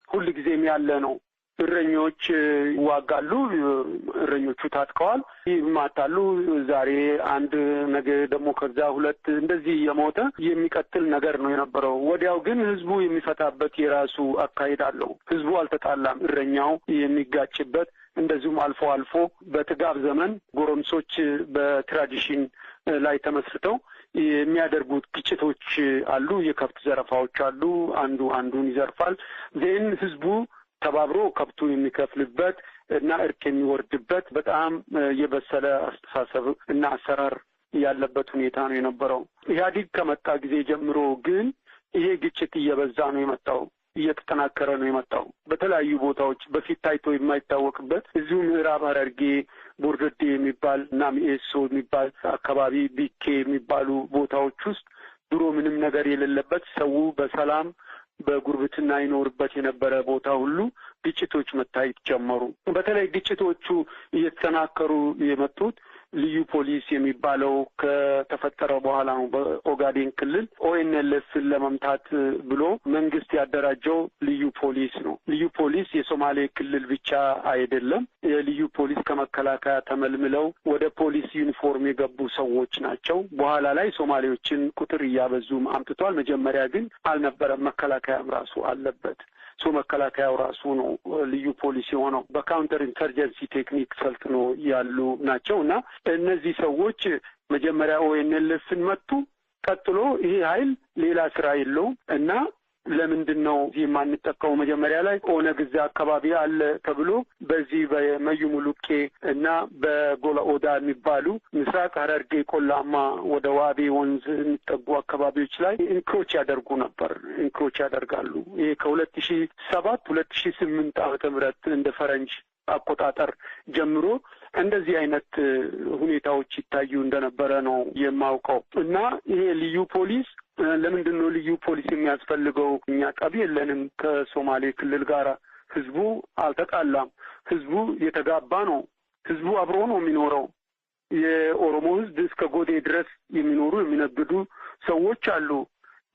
ሁሉ ጊዜም ያለ ነው። እረኞች ይዋጋሉ፣ እረኞቹ ታጥቀዋል፣ ይማታሉ። ዛሬ አንድ ነገ ደግሞ ከዛ ሁለት እንደዚህ የሞተ የሚቀጥል ነገር ነው የነበረው። ወዲያው ግን ህዝቡ የሚፈታበት የራሱ አካሄድ አለው። ህዝቡ አልተጣላም። እረኛው የሚጋጭበት እንደዚሁም አልፎ አልፎ በጥጋብ ዘመን ጎረምሶች በትራዲሽን ላይ ተመስርተው የሚያደርጉት ግጭቶች አሉ። የከብት ዘረፋዎች አሉ። አንዱ አንዱን ይዘርፋል። ዜን ህዝቡ ተባብሮ ከብቱን የሚከፍልበት እና እርቅ የሚወርድበት በጣም የበሰለ አስተሳሰብ እና አሰራር ያለበት ሁኔታ ነው የነበረው። ኢህአዲግ ከመጣ ጊዜ ጀምሮ ግን ይሄ ግጭት እየበዛ ነው የመጣው፣ እየተጠናከረ ነው የመጣው። በተለያዩ ቦታዎች በፊት ታይቶ የማይታወቅበት እዚሁ ምዕራብ ሐረርጌ ቦርደዴ የሚባል እና ሚኤሶ የሚባል አካባቢ ቢኬ የሚባሉ ቦታዎች ውስጥ ድሮ ምንም ነገር የሌለበት ሰው በሰላም በጉርብትና ይኖርበት የነበረ ቦታ ሁሉ ግጭቶች መታየት ጀመሩ። በተለይ ግጭቶቹ እየተጠናከሩ የመጡት ልዩ ፖሊስ የሚባለው ከተፈጠረ በኋላ ነው። በኦጋዴን ክልል ኦኤንኤልኤፍን ለመምታት ብሎ መንግስት ያደራጀው ልዩ ፖሊስ ነው። ልዩ ፖሊስ የሶማሌ ክልል ብቻ አይደለም። የልዩ ፖሊስ ከመከላከያ ተመልምለው ወደ ፖሊስ ዩኒፎርም የገቡ ሰዎች ናቸው። በኋላ ላይ ሶማሌዎችን ቁጥር እያበዙም አምጥቷል። መጀመሪያ ግን አልነበረም። መከላከያም ራሱ አለበት። መከላከያው ራሱ ነው ልዩ ፖሊስ የሆነው። በካውንተር ኢንሰርጀንሲ ቴክኒክ ሰልጥኖ ያሉ ናቸው እና እነዚህ ሰዎች መጀመሪያ ኦኤንኤልኤፍን መቱ። ቀጥሎ ይሄ ኃይል ሌላ ስራ የለውም እና ለምንድን ነው የማንጠቀመው? መጀመሪያ ላይ ኦነግ እዛ አካባቢ አለ ተብሎ በዚህ በመዩ ሙሉቄ እና በጎላ ኦዳ የሚባሉ ምስራቅ ሐረርጌ ቆላማ ወደ ዋቤ ወንዝ የሚጠጉ አካባቢዎች ላይ ኢንክሮች ያደርጋሉ። ይሄ ከ2007 2008 ዓመተ ምህረት እንደ ፈረንጅ አቆጣጠር ጀምሮ እንደዚህ አይነት ሁኔታዎች ይታዩ እንደነበረ ነው የማውቀው እና ይሄ ልዩ ፖሊስ ለምንድን ነው ልዩ ፖሊስ የሚያስፈልገው? እኛ ጠብ የለንም ከሶማሌ ክልል ጋር። ህዝቡ አልተጣላም። ህዝቡ የተጋባ ነው። ህዝቡ አብሮ ነው የሚኖረው። የኦሮሞ ህዝብ እስከ ጎዴ ድረስ የሚነግዱ ሰዎች አሉ።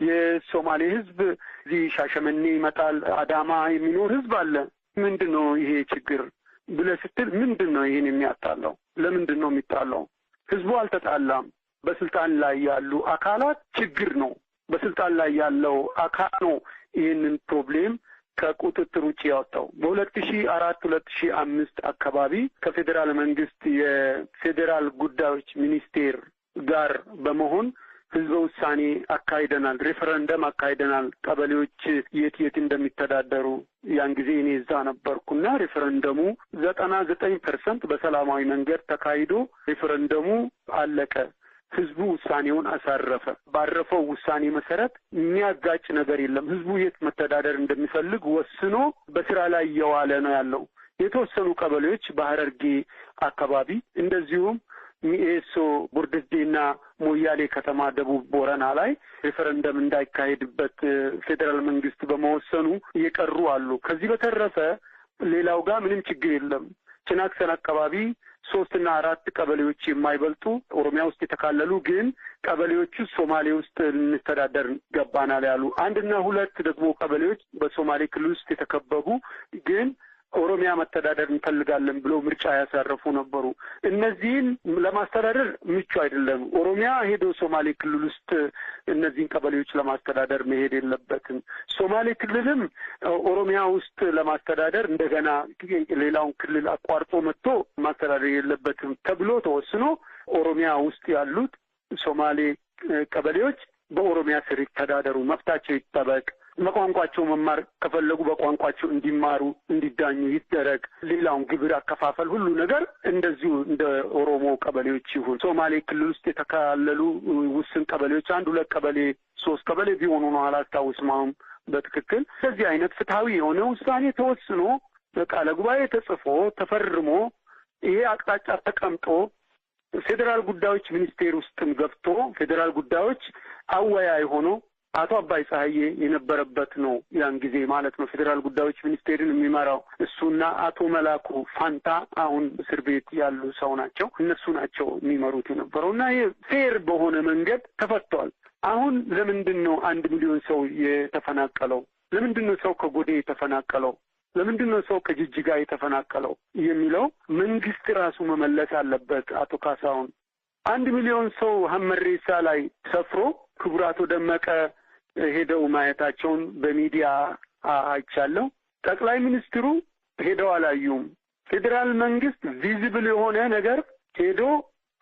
የሶማሌ ህዝብ እዚህ ሻሸመኔ ይመጣል፣ አዳማ የሚኖር ህዝብ አለ። ምንድን ነው ይሄ ችግር ብለህ ስትል ምንድን ነው ይሄን የሚያጣላው? ለምንድን ነው የሚጣላው? ህዝቡ አልተጣላም። በስልጣን ላይ ያሉ አካላት ችግር ነው። በስልጣን ላይ ያለው አካል ነው ይህንን ፕሮብሌም ከቁጥጥር ውጭ ያወጣው። በ2004 2005 አካባቢ ከፌዴራል መንግስት የፌዴራል ጉዳዮች ሚኒስቴር ጋር በመሆን ህዝበ ውሳኔ አካሂደናል፣ ሬፈረንደም አካሂደናል። ቀበሌዎች የት እንደሚተዳደሩ ያን ጊዜ እኔ እዛ ነበርኩና ሬፈረንደሙ 99% በሰላማዊ መንገድ ተካሂዶ ሬፈረንደሙ አለቀ። ህዝቡ ውሳኔውን አሳረፈ። ባረፈው ውሳኔ መሰረት የሚያጋጭ ነገር የለም። ህዝቡ የት መተዳደር እንደሚፈልግ ወስኖ በስራ ላይ እየዋለ ነው ያለው። የተወሰኑ ቀበሌዎች በሐረርጌ አካባቢ እንደዚሁም ሚኤሶ ቦርደዴና ሞያሌ ከተማ ደቡብ ቦረና ላይ ሬፈረንደም እንዳይካሄድበት ፌዴራል መንግስት በመወሰኑ እየቀሩ አሉ። ከዚህ በተረፈ ሌላው ጋር ምንም ችግር የለም። ጭናክሰን አካባቢ 3 እና 4 ቀበሌዎች የማይበልጡ ኦሮሚያ ውስጥ የተካለሉ ግን ቀበሌዎቹ ሶማሌ ውስጥ እንስተዳደር ገባናል ያሉ 1 እና 2 ደግሞ ቀበሌዎች በሶማሌ ክልል ውስጥ የተከበቡ ግን ኦሮሚያ መተዳደር እንፈልጋለን ብለው ምርጫ ያሳረፉ ነበሩ። እነዚህን ለማስተዳደር ምቹ አይደለም። ኦሮሚያ ሄዶ ሶማሌ ክልል ውስጥ እነዚህን ቀበሌዎች ለማስተዳደር መሄድ የለበትም። ሶማሌ ክልልም ኦሮሚያ ውስጥ ለማስተዳደር እንደገና ሌላውን ክልል አቋርጦ መጥቶ ማስተዳደር የለበትም ተብሎ ተወስኖ ኦሮሚያ ውስጥ ያሉት ሶማሌ ቀበሌዎች በኦሮሚያ ስር ይተዳደሩ፣ መብታቸው ይጠበቅ፣ በቋንቋቸው መማር ከፈለጉ በቋንቋቸው እንዲማሩ እንዲዳኙ ይደረግ። ሌላውን ግብር አከፋፈል ሁሉ ነገር እንደዚሁ እንደ ኦሮሞ ቀበሌዎች ይሁን። ሶማሌ ክልል ውስጥ የተካለሉ ውስን ቀበሌዎች 1 2 ቀበሌ 3 ቀበሌ ቢሆኑ ነው አላስታውስም አሁን በትክክል። ስለዚህ አይነት ፍትሐዊ የሆነ ውሳኔ ተወስኖ ቃለ ጉባኤ ተጽፎ ተፈርሞ ይሄ አቅጣጫ ተቀምጦ ፌዴራል ጉዳዮች ሚኒስቴር ውስጥም ገብቶ ፌዴራል ጉዳዮች አወያይ ሆኖ አቶ አባይ ፀሐዬ የነበረበት ነው ያን ጊዜ ማለት ነው። ፌዴራል ጉዳዮች ሚኒስቴርን የሚመራው እሱና አቶ መላኩ ፋንታ አሁን እስር ቤት ያሉ ሰው ናቸው። እነሱ ናቸው የሚመሩት የነበረውና ይሄ ፌር በሆነ መንገድ ተፈቷል። አሁን ለምንድን ነው 1 ሚሊዮን ሰው የተፈናቀለው? ለምንድነው ሰው ከጎዴ የተፈናቀለው? ለምንድነው ሰው ከጅጅጋ የተፈናቀለው የሚለው መንግስት ራሱ መመለስ አለበት። አቶ ካሳሁን 1 ሚሊዮን ሰው ሀመሬሳ ላይ ሰፍሮ ክቡር አቶ ደመቀ ሄደው ማየታቸውን በሚዲያ አይቻለሁ። ጠቅላይ ሚኒስትሩ ሄደው አላዩም። ፌዴራል መንግስት ቪዚብል የሆነ ነገር ሄዶ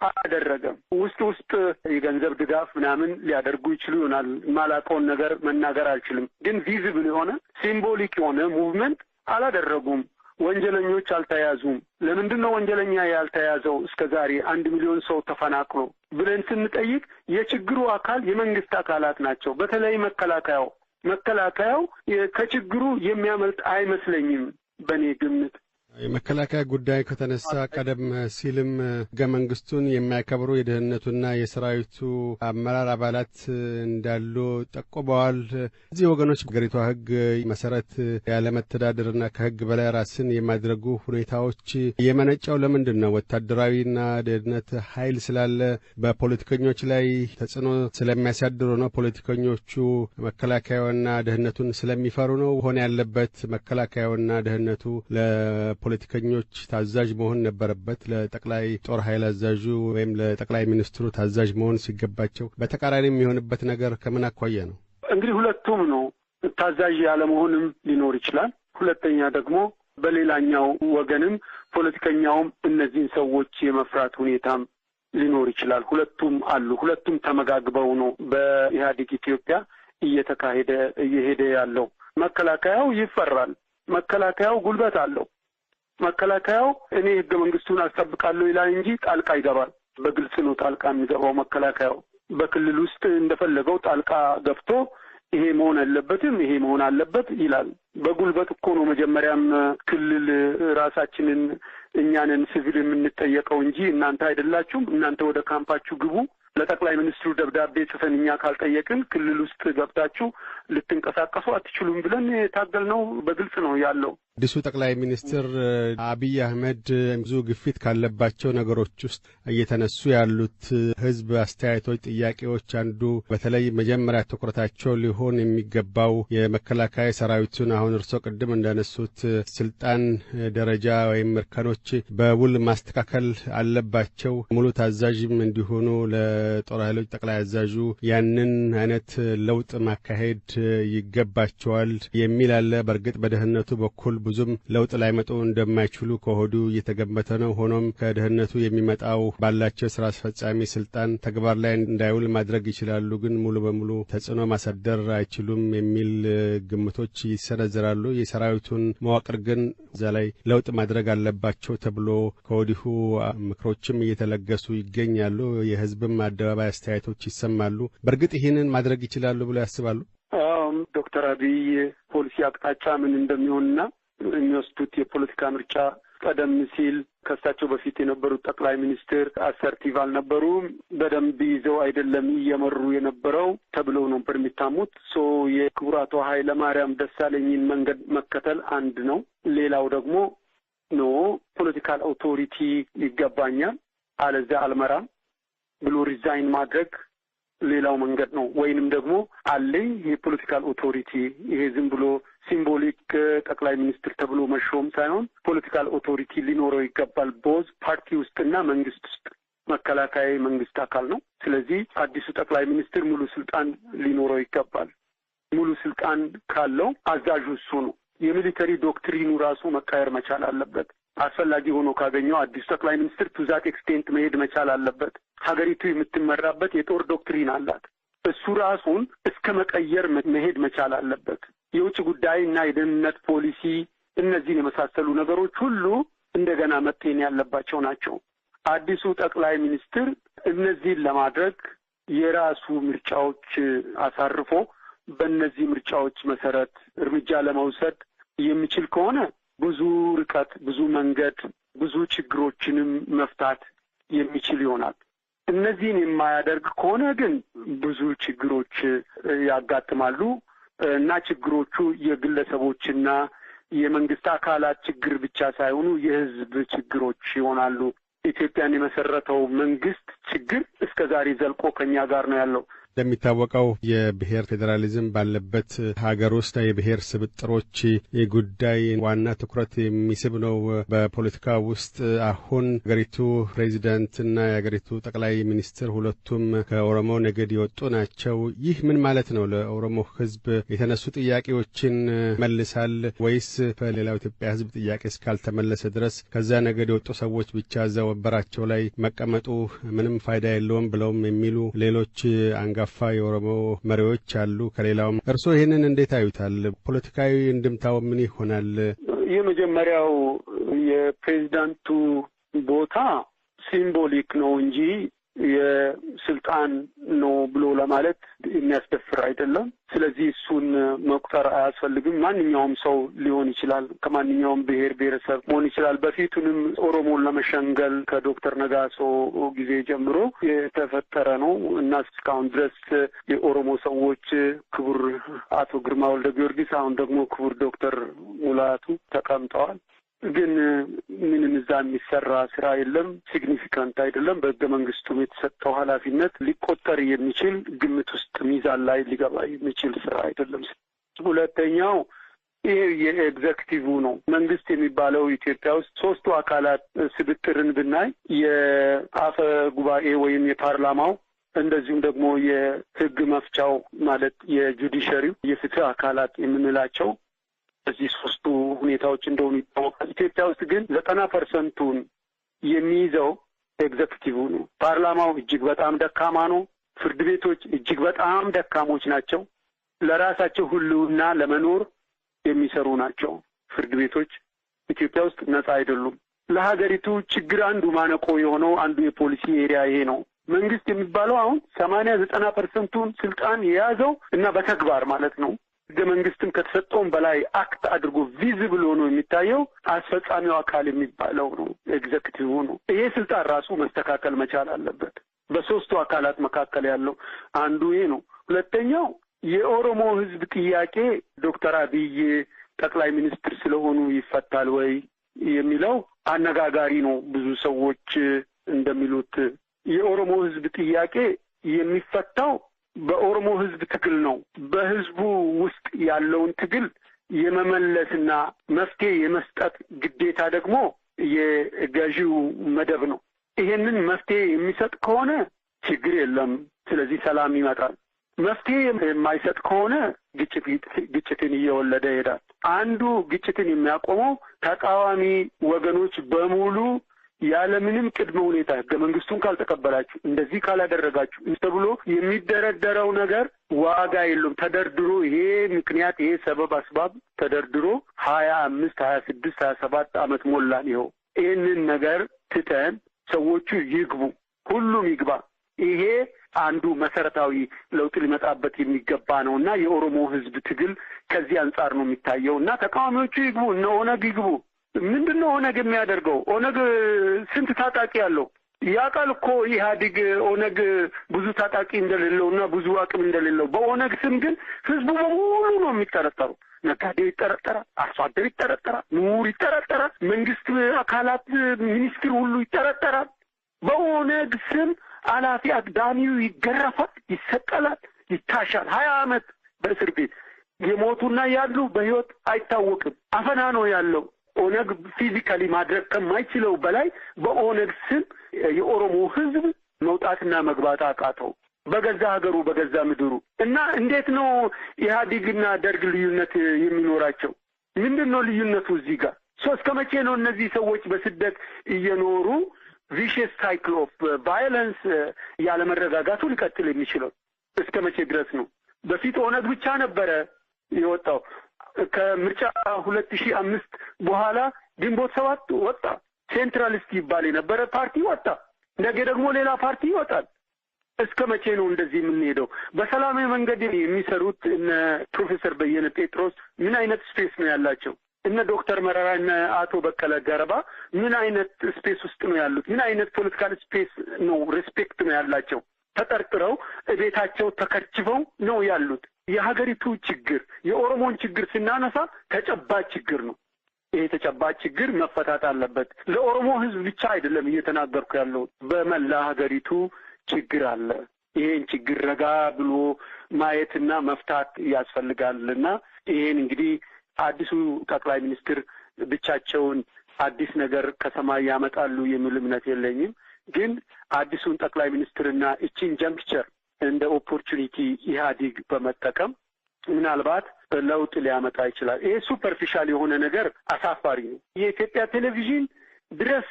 አደረገም። ውስጥ የገንዘብ ድጋፍ ምናምን ሊያደርጉ ይችሉ ይሆናል። ማላቀውን ነገር መናገር አልችልም። ግን ቪዚብል የሆነ ሲምቦሊክ የሆነ ሙቭመንት አላደረጉም። ወንጀለኞች አልተያዙም። ለምንድነው ወንጀለኛ ያልተያዘው እስከዛሬ 1 ሚሊዮን ሰው ተፈናቅሎ ብለን ስንጠይቅ የችግሩ አካል የመንግስት አካላት ናቸው። በተለይ መከላከያው ከችግሩ የሚያመልጥ አይመስለኝም በእኔ ግምት። የመከላከያ ጉዳይ ከተነሳ ቀደም ሲልም ሕገ መንግስቱን የማያከብሩ የደህንነቱና የሰራዊቱ አመራር አባላት እንዳሉ ጠቁመዋል። እዚህ ወገኖች ሀገሪቷ ሕግ መሰረት ያለመተዳደርና ከሕግ በላይ ራስን የማድረጉ ሁኔታዎች የመነጫው ለምንድን ነው? ወታደራዊና ደህንነት ኃይል ስላለ በፖለቲከኞች ላይ ተጽዕኖ ስለሚያሳድሩ ነው? ፖለቲከኞቹ መከላከያውና ደህንነቱን ስለሚፈሩ ነው? ሆነ ያለበት መከላከያውና ደህንነቱ ፖለቲከኞች ታዛዥ መሆን ነበረበት። ለጠቅላይ ጦር ኃይል አዛዡ ወይም ለጠቅላይ ሚኒስትሩ ታዛዥ መሆን ሲገባቸው በተቃራኒ የሚሆንበት ነገር ከምን አኳያ ነው? እንግዲህ ሁለቱም ነው። ታዛዥ ያለመሆንም ሊኖር ይችላል። ሁለተኛ ደግሞ በሌላኛው ወገንም ፖለቲከኛውም እነዚህን ሰዎች የመፍራት ሁኔታም ሊኖር ይችላል። ሁለቱም አሉ። ሁለቱም ተመጋግበው ነው በኢህአዴግ ኢትዮጵያ እየሄደ ያለው። መከላከያው ይፈራል። መከላከያው ጉልበት አለው። መከላከያው እኔ ሕገ መንግስቱን አስጠብቃለሁ ይላል እንጂ ጣልቃ ይገባል። በግልጽ ነው ጣልቃ የሚገባው መከላከያው። በክልል ውስጥ እንደፈለገው ጣልቃ ገብቶ ይሄ መሆን አለበትም ይሄ መሆን አለበት ይላል። በጉልበት እኮ ነው መጀመሪያም ክልል ራሳችንን እኛንን ሲቪል የምንጠየቀው እንጂ እናንተ አይደላችሁም፣ እናንተ ወደ ካምፓችሁ ግቡ፣ ለጠቅላይ ሚኒስትሩ ደብዳቤ ጽፈን እኛ ካልጠየቅን ክልል ውስጥ ገብታችሁ ልትንቀሳቀሱ አትችሉም ብለን የታገልነው በግልጽ ነው ያለው። አዲሱ ጠቅላይ ሚኒስትር አብይ አህመድ ብዙ ግፊት ካለባቸው ነገሮች ውስጥ እየተነሱ ያሉት ህዝብ አስተያየቶች፣ ጥያቄዎች አንዱ በተለይ መጀመሪያ ትኩረታቸው ሊሆን የሚገባው የመከላከያ ሰራዊቱን አሁን እርሶ ቅድም እንዳነሱት ስልጣን ደረጃ ወይም እርከኖች በውል ማስተካከል አለባቸው። ሙሉ ታዛዥም እንዲሆኑ ለጦር ኃይሎች ጠቅላይ አዛዡ ያንን አይነት ለውጥ ማካሄድ ይገባቸዋል የሚል አለ። በእርግጥ በደህንነቱ በኩል ብዙም ለውጥ ላይመጡ እንደማይችሉ ከሆዱ እየተገመተ ነው። ሆኖም ከደህንነቱ የሚመጣው ባላቸው ስራ አስፈጻሚ ስልጣን ተግባር ላይ እንዳይውል ማድረግ ይችላሉ፣ ግን ሙሉ በሙሉ ተጽዕኖ ማሳደር አይችሉም የሚል ግምቶች ይሰነዘራሉ። የሰራዊቱን መዋቅር ግን እዛ ላይ ለውጥ ማድረግ አለባቸው ተብሎ ከወዲሁ ምክሮችም እየተለገሱ ይገኛሉ። የህዝብም አደባባይ አስተያየቶች ይሰማሉ። በእርግጥ ይህንን ማድረግ ይችላሉ ብሎ ያስባሉ? ዶክተር አብይ ፖሊሲ አቅጣጫ ምን እንደሚሆንና የሚወስዱት የፖለቲካ ምርጫ ቀደም ሲል ከሳቸው በፊት የነበሩት ጠቅላይ ሚኒስትር አሰርቲቭ አልነበሩም፣ በደንብ ይዘው አይደለም እየመሩ የነበረው ተብለው ነበር የሚታሙት። የክቡር አቶ ኃይለ ማርያም ደሳለኝን መንገድ መከተል አንድ ነው። ሌላው ደግሞ ፖለቲካል አውቶሪቲ ይገባኛል አለዚያ አልመራም ብሎ ሪዛይን ማድረግ ሌላው መንገድ ነው። ወይንም ደግሞ አለኝ የፖለቲካል ኦቶሪቲ ይሄ ዝም ብሎ ሲምቦሊክ ጠቅላይ ሚኒስትር ተብሎ መሾም ሳይሆን ፖለቲካል ኦቶሪቲ ሊኖረው ይገባል። ቦዝ ፓርቲ ውስጥና መንግስት ውስጥ መከላከያ መንግስት አካል ነው። ስለዚህ አዲሱ ጠቅላይ ሚኒስትር ሙሉ ስልጣን ሊኖረው ይገባል። ሙሉ ስልጣን ካለው አዛዡ እሱ ነው። የሚሊተሪ ዶክትሪኑ ራሱ መቃየር መቻል አለበት። አስፈላጊ ሆኖ ካገኘው አዲሱ ጠቅላይ ሚኒስትር ቱ ዛት ኤክስቴንት መሄድ መቻል አለበት። ሀገሪቱ የምትመራበት የጦር ዶክትሪን አላት። እሱ ራሱን እስከ መቀየር መሄድ መቻል አለበት። የውጭ ጉዳይና የደህንነት ፖሊሲ፣ እነዚህን የመሳሰሉ ነገሮች ሁሉ እንደገና መጤን ያለባቸው ናቸው። አዲሱ ጠቅላይ ሚኒስትር እነዚህን ለማድረግ የራሱ ምርጫዎች አሳርፎ በእነዚህ ምርጫዎች መሰረት እርምጃ ለመውሰድ የሚችል ከሆነ ብዙ ርቀት፣ ብዙ መንገድ፣ ብዙ ችግሮችንም መፍታት የሚችል ይሆናል። እነዚህን የማያደርግ ከሆነ ግን ብዙ ችግሮች ያጋጥማሉ እና ችግሮቹ የግለሰቦችና የመንግስት አካላት ችግር ብቻ ሳይሆኑ የህዝብ ችግሮች ይሆናሉ። ኢትዮጵያን የመሰረተው መንግስት ችግር እስከ ዛሬ ዘልቆ ከኛ ጋር ነው ያለው። እንደሚታወቀው የብሔር ፌዴራሊዝም ባለበት ሀገር ውስጥ የብሔር ስብጥሮች የጉዳይ ዋና ትኩረት የሚስብ ነው። በፖለቲካ ውስጥ አሁን ሀገሪቱ ፕሬዚዳንትና የሀገሪቱ ጠቅላይ ሚኒስትር ሁለቱም ከኦሮሞ ነገድ የወጡ ናቸው። ይህ ምን ማለት ነው? ለኦሮሞ ሕዝብ የተነሱ ጥያቄዎችን መልሳል ወይስ በሌላው ኢትዮጵያ ሕዝብ ጥያቄ እስካልተመለሰ ድረስ ከዛ ነገድ የወጡ ሰዎች ብቻ እዛ ወንበራቸው ላይ መቀመጡ ምንም ፋይዳ የለውም ብለውም የሚሉ ሌሎች አንጋፋ የኦሮሞ መሪዎች አሉ። ከሌላውም እርስዎ ይህንን እንዴት አዩታል? ፖለቲካዊ እንድምታው ምን ይሆናል? የመጀመሪያው የፕሬዚዳንቱ ቦታ ሲምቦሊክ ነው እንጂ የስልጣን ነው ብሎ ለማለት የሚያስደፍር አይደለም። ስለዚህ እሱን መቁጠር አያስፈልግም። ማንኛውም ሰው ሊሆን ይችላል፣ ከማንኛውም ብሔር ብሔረሰብ መሆን ይችላል። በፊቱንም ኦሮሞን ለመሸንገል ከዶክተር ነጋሶ ጊዜ ጀምሮ የተፈጠረ ነው እና እስካሁን ድረስ የኦሮሞ ሰዎች ክቡር አቶ ግርማ ወልደ ጊዮርጊስ፣ አሁን ደግሞ ክቡር ዶክተር ሙላቱ ተቀምጠዋል። ግን ምንም እዛ የሚሰራ ስራ የለም። ሲግኒፊካንት አይደለም። በሕገ መንግስቱም የተሰጠው ኃላፊነት ሊቆጠር የሚችል ግምት ውስጥ ሚዛን ላይ ሊገባ የሚችል ስራ አይደለም። ሁለተኛው ይሄ የኤግዜክቲቭ ነው። መንግስት የሚባለው ኢትዮጵያ ውስጥ ሶስቱ አካላት ስብጥርን ብናይ የአፈ ጉባኤ ወይም የፓርላማው፣ እንደዚሁም ደግሞ የህግ መፍቻው ማለት የጁዲሸሪው የፍትህ አካላት የምንላቸው እዚህ ሶስቱ ሁኔታዎች እንደሆኑ ይታወቃል። ኢትዮጵያ ውስጥ ግን 90% የሚይዘው ኤግዜክቲቭ ነው። ፓርላማው እጅግ በጣም ደካማ ነው። ፍርድ ቤቶች እጅግ በጣም ደካሞች ናቸው። ለራሳቸው ህልውና ለመኖር የሚሰሩ ናቸው። ፍርድ ቤቶች ኢትዮጵያ ውስጥ ነጻ አይደሉም። ለሀገሪቱ ችግር አንዱ ማነቆ የሆነው አንዱ የፖሊሲ ኤሪያ ይሄ ነው። መንግስት የሚባለው አሁን 80-90% ስልጣን የያዘው እና በተግባር ማለት ነው ሕገ መንግስትም ከተሰጠውም በላይ አክት አድርጎ ቪዚብል ሆኖ የሚታየው አስፈጻሚው አካል የሚባለው ነው፣ ኤግዜክቲቭ ነው። ይሄ ስልጣን ራሱ መስተካከል መቻል አለበት። በሶስቱ አካላት መካከል ያለው አንዱ ይሄ ነው። ሁለተኛው የኦሮሞ ህዝብ ጥያቄ ዶክተር አብይ ጠቅላይ ሚኒስትር ስለሆኑ ይፈታል ወይ የሚለው አነጋጋሪ ነው። ብዙ ሰዎች እንደሚሉት የኦሮሞ ህዝብ ጥያቄ የሚፈታው በኦሮሞ ህዝብ ትግል ነው። በህዝቡ ውስጥ ያለውን ትግል የመመለስና መፍትሄ የመስጠት ግዴታ ደግሞ የገዢው መደብ ነው። ይሄንን መፍትሄ የሚሰጥ ከሆነ ችግር የለም፣ ስለዚህ ሰላም ይመጣል። መፍትሄ የማይሰጥ ከሆነ ግጭትን እየወለደ ይሄዳል። አንዱ ግጭትን የሚያቆመው ተቃዋሚ ወገኖች በሙሉ ያለምንም ቅድመ ሁኔታ ሕገ መንግስቱን ካልተቀበላችሁ፣ እንደዚህ ካላደረጋችሁ ተብሎ የሚደረደረው ነገር ዋጋ የለውም። ተደርድሮ ይሄ ምክንያት ይሄ ሰበብ አስባብ ተደርድሮ 25 26 27 ዓመት ሞላን። ይኸው ይህንን ነገር ትተን ሰዎቹ ይግቡ፣ ሁሉም ይግባ። ይሄ አንዱ መሰረታዊ ለውጥ ሊመጣበት የሚገባ ነው እና የኦሮሞ ህዝብ ትግል ከዚህ አንጻር ነው የሚታየው እና ተቃዋሚዎቹ ይግቡ፣ እነ ኦነግ ይግቡ። ምንድነው ኦነግ የሚያደርገው? ኦነግ ስንት ታጣቂ ያለው ያውቃል እኮ ኢህአዴግ። ኦነግ ብዙ ታጣቂ እንደሌለውና ብዙ አቅም እንደሌለው፣ በኦነግ ስም ግን ህዝቡ በሙሉ ነው የሚጠረጠሩ። ነጋዴው ይጠረጠራል፣ አርሶ አደር ይጠረጠራል፣ ምሁር ይጠረጠራል፣ መንግስት አካላት ሚኒስትር ሁሉ ይጠረጠራል። በኦነግ ስም አላፊ አግዳሚው ይገረፋል፣ ይሰቀላል፣ ይታሻል። 20 ዓመት በእስር ቤት የሞቱና ያሉ በህይወት አይታወቅም። አፈና ነው ያለው። ኦነግ ፊዚካሊ ማድረግ ከማይችለው በላይ በኦነግ ስም የኦሮሞ ህዝብ መውጣትና መግባት አቃተው በገዛ ሀገሩ በገዛ ምድሩ። እና እንዴት ነው ኢህአዴግና ደርግ ልዩነት የሚኖራቸው? ምንድነው ልዩነቱ እዚህ ጋር? እስከ መቼ ነው እነዚህ ሰዎች በስደት እየኖሩ ቪሽየስ ሳይክል ኦፍ ቫዮለንስ ያለመረጋጋቱ ሊቀጥል የሚችለው? እስከ መቼ ድረስ ነው? በፊት ኦነግ ብቻ ነበረ የወጣው። ከምርጫ 2005 በኋላ ግንቦት 7 ወጣ። ሴንትራሊስት ይባል የነበረ ፓርቲ ወጣ። ነገ ደግሞ ሌላ ፓርቲ ይወጣል። እስከ መቼ ነው እንደዚህ የምንሄደው? በሰላማዊ መንገድ የሚሰሩት እነ ፕሮፌሰር በየነ ጴጥሮስ ምን አይነት ስፔስ ነው ያላቸው? እነ ዶክተር መረራ እነ አቶ በቀለ ገረባ ምን አይነት ስፔስ ውስጥ ነው ያሉት? ምን አይነት ፖለቲካል ስፔስ ነው ሬስፔክት ነው ያላቸው? ተጠርጥረው ቤታቸው ተከችፈው ነው ያሉት። የሀገሪቱ ችግር የኦሮሞን ችግር ስናነሳ ተጨባጭ ችግር ነው። ይሄ ተጨባጭ ችግር መፈታት አለበት። ለኦሮሞ ህዝብ ብቻ አይደለም እየተናገርኩ ያለው፣ በመላ ሀገሪቱ ችግር አለ። ይሄን ችግር ረጋ ብሎ ማየትና መፍታት ያስፈልጋልና ይሄን እንግዲህ አዲሱ ጠቅላይ ሚኒስትር ብቻቸውን አዲስ ነገር ከሰማይ ያመጣሉ የሚል እምነት የለኝም። ግን አዲሱን ጠቅላይ ሚኒስትርና እቺን ጀንክቸር እንደ ኦፖርቹኒቲ ኢህአዴግ በመጠቀም ምናልባት ለውጥ ሊያመጣ ይችላል። ይሄ ሱፐርፊሻል የሆነ ነገር አሳፋሪ ነው። የኢትዮጵያ ቴሌቪዥን ድረስ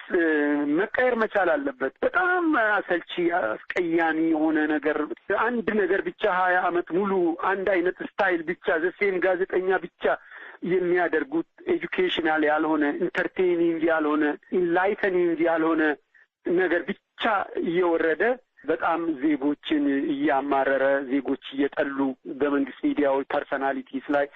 መቀየር መቻል አለበት። በጣም አሰልቺ አስቀያሚ የሆነ ነገር አንድ ነገር ብቻ 20 ዓመት ሙሉ አንድ አይነት ስታይል ብቻ ዘሴም ጋዜጠኛ ብቻ የሚያደርጉት ኤጁኬሽናል ያልሆነ ኢንተርቴይኒንግ ያልሆነ ኢንላይተኒንግ ያልሆነ ነገር ብቻ እየወረደ በጣም ዜጎችን እያማረረ ዜጎች እየጠሉ በመንግስት ሚዲያዎች ፐርሰናሊቲስ ላይ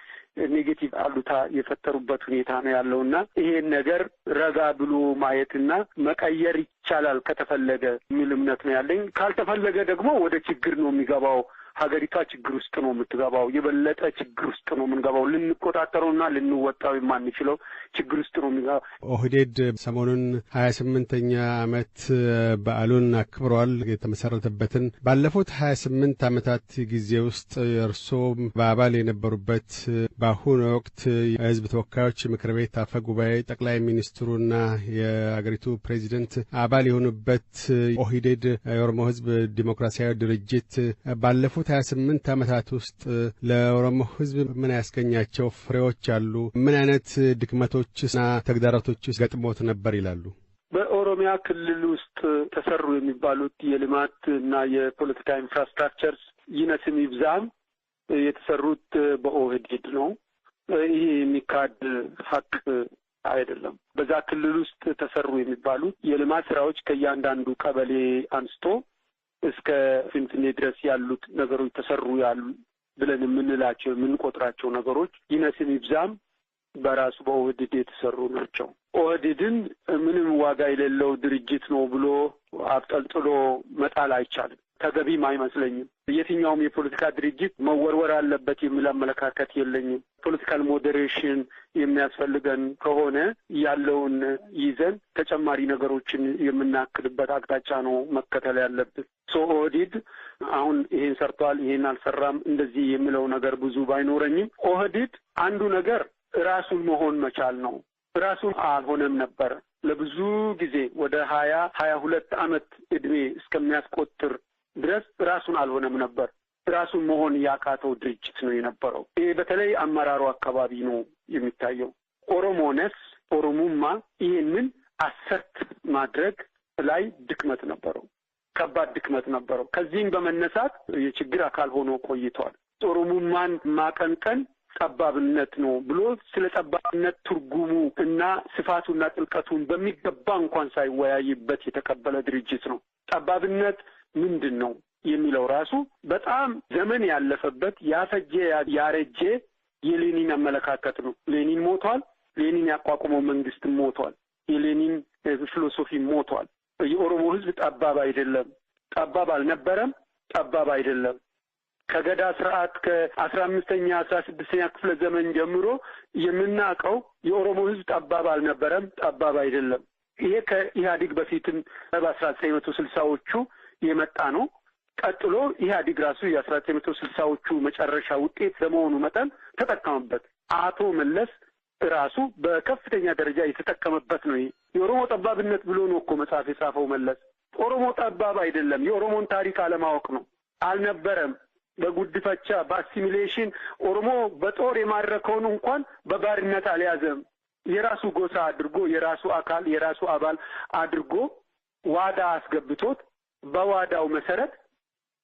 ኔጌቲቭ አሉታ የፈጠሩበት ሁኔታ ነው ያለውና ይሄን ነገር ረጋ ብሎ ማየትና መቀየር ይቻላል ከተፈለገ የሚል እምነት ነው ያለኝ። ካልተፈለገ ደግሞ ወደ ችግር ነው የሚገባው። ሀገሪቷ ችግር ውስጥ ነው የምትገባው። የበለጠ ችግር ውስጥ ነው የምንገባው። ልንቆጣጠረውና ልንወጣው የማንችለው ችግር ውስጥ ነው የሚገባው። ኦህዴድ ሰሞኑን 28ኛ ዓመት በዓሉን አክብሯል። የተመሰረተበትን ባለፉት 28 ዓመታት ጊዜ ውስጥ እርሶም በአባል የነበሩበት በአሁኑ ወቅት የሕዝብ ተወካዮች ምክር ቤት አፈ ጉባኤ ጠቅላይ ሚኒስትሩና የአገሪቱ ፕሬዚደንት አባል የሆኑበት ኦህዴድ የኦሮሞ ሕዝብ ዲሞክራሲያዊ ድርጅት ባለፉት 28 ዓመታት ውስጥ ለኦሮሞ ሕዝብ ምን ያስገኛቸው ፍሬዎች አሉ? ምን አይነት ድክመቶችና ተግዳሮቶችስ ገጥሞት ነበር ይላሉ? በኦሮሚያ ክልል ውስጥ ተሰሩ የሚባሉት የልማት እና የፖለቲካ ኢንፍራስትራክቸርስ ይነስም ይብዛም የተሰሩት በኦህዴድ ነው። ይሄ የሚካድ ሀቅ አይደለም። በዛ ክልል ውስጥ ተሰሩ የሚባሉት የልማት ስራዎች ከእያንዳንዱ ቀበሌ አንስቶ እስከ ፍንፍኔ ድረስ ያሉት ነገሮች ተሰሩ ያሉ ብለን የምንላቸው የምንቆጥራቸው ነገሮች ይነስም ይብዛም በራሱ በኦህዴድ የተሰሩ ናቸው። ኦህዴድን ምንም ዋጋ የሌለው ድርጅት ነው ብሎ አብጠልጥሎ መጣል አይቻልም። ተገቢም አይመስለኝም። የትኛውም የፖለቲካ ድርጅት መወርወር አለበት የሚል አመለካከት የለኝም። ፖለቲካል ሞዴሬሽን የሚያስፈልገን ከሆነ ያለውን ይዘን ተጨማሪ ነገሮችን የምናክልበት አቅጣጫ ነው መከተል ያለብን። ኦህዴድ አሁን ይሄን ሰርቷል፣ ይሄን አልሰራም እንደዚህ የሚለው ነገር ብዙ ባይኖረኝም ኦህዴድ አንዱ ነገር ራሱን መሆን መቻል ነው። ራሱን አልሆነም ነበር። ለብዙ ጊዜ ወደ 22 ዓመት እድሜ እስከሚያስቆጥር ድረስ ራሱን አልሆነም ነበር። ራሱን መሆን ያቃተው ድርጅት ነው የነበረው። ይሄ በተለይ አመራሩ አካባቢ ነው የሚታየው። ኦሮሞነስ ኦሮሙማ ይሄንን አሰርት ማድረግ ላይ ድክመት ነበረው፣ ከባድ ድክመት ነበረው። ከዚህም በመነሳት የችግር አካል ሆኖ ቆይቷል። ኦሮሙማን ማቀንቀን ጠባብነት ነው ብሎ ስለ ጠባብነት ትርጉሙ እና ስፋቱና ጥልቀቱን በሚገባ እንኳን ሳይወያይበት የተቀበለ ድርጅት ነው። ጠባብነት ምንድን ነው የሚለው ራሱ በጣም ዘመን ያለፈበት ያፈጀ ያረጀ የሌኒን አመለካከት ነው። ሌኒን ሞቷል። ሌኒን ያቋቋመው መንግስት ሞቷል። የሌኒን ፊሎሶፊ ሞቷል። የኦሮሞ ሕዝብ ጠባብ አይደለም፣ ጠባብ አልነበረም፣ ጠባብ አይደለም። ከገዳ ስርዓት ከ15ኛ 16ኛ ክፍለ ዘመን ጀምሮ የምናውቀው የኦሮሞ ሕዝብ ጠባብ አልነበረም፣ ጠባብ አይደለም። ይሄ ከኢህአዴግ በፊትም በ1960ዎቹ የመጣ ነው። ቀጥሎ ኢህአዴግ ራሱ የ1960ዎቹ መጨረሻ ውጤት ለመሆኑ መጠን ተጠቀመበት። አቶ መለስ ራሱ በከፍተኛ ደረጃ የተጠቀመበት ነው። ይሄ የኦሮሞ ጠባብነት ብሎ ነው እኮ መጽሐፍ የጻፈው መለስ። ኦሮሞ ጠባብ አይደለም፣ የኦሮሞን ታሪክ አለማወቅ ነው። አልነበረም። በጉድፈቻ በአሲሚሌሽን ኦሮሞ በጦር የማረከውን እንኳን በባርነት አልያዘም። የራሱ ጎሳ አድርጎ የራሱ አካል የራሱ አባል አድርጎ ዋዳ አስገብቶት በዋዳው መሰረት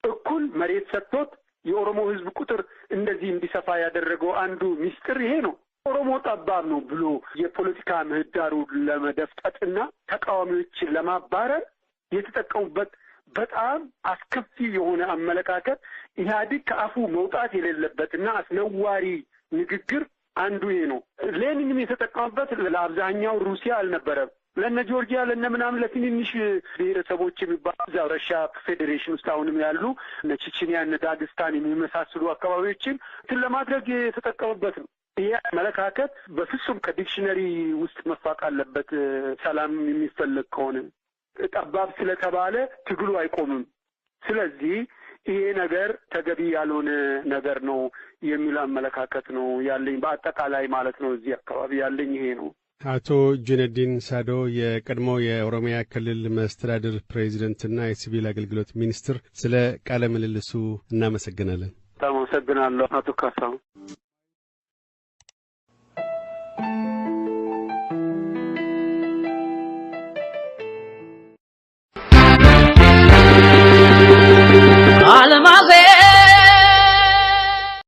እኩል መሬት ሰጥቶት የኦሮሞ ሕዝብ ቁጥር እንደዚህ እንዲሰፋ ያደረገው አንዱ ሚስጥር ይሄ ነው። ኦሮሞ ጠባብ ነው ብሎ የፖለቲካ ምህዳሩ ለመደፍጠጥና ተቃዋሚዎችን ለማባረር የተጠቀሙበት በጣም አስከፊ የሆነ አመለካከት ኢህአዴግ ከአፉ መውጣት የሌለበትና አስነዋሪ ንግግር አንዱ ይሄ ነው። ሌኒንም የተጠቀመበት ለአብዛኛው ሩሲያ አልነበረም። ለነ ጆርጂያ ለነ ምናምን ለትንንሽ ብሔረሰቦች የሚባሉ እዛው ረሻ ፌዴሬሽን ውስጥ አሁንም ያሉ እነ ቼቼንያ እነ ዳግስታን የሚመሳሰሉ አካባቢዎችን እንትን ለማድረግ የተጠቀመበት ነው። ይሄ አመለካከት በፍጹም ከዲክሽነሪ ውስጥ መፋቅ አለበት። ሰላም የሚፈልግ ከሆነ ጠባብ ስለተባለ ትግሉ አይቆምም። ስለዚህ ይሄ ነገር ተገቢ ያልሆነ ነገር ነው የሚል አመለካከት ነው ያለኝ በአጠቃላይ ማለት ነው። እዚህ አካባቢ ያለኝ ይሄ ነው። አቶ ጁነዲን ሳዶ የቀድሞ የኦሮሚያ ክልል መስተዳድር ፕሬዚደንትና የሲቪል አገልግሎት ሚኒስትር፣ ስለ ቃለ ምልልሱ እናመሰግናለን። አመሰግናለሁ አቶ ካሳው።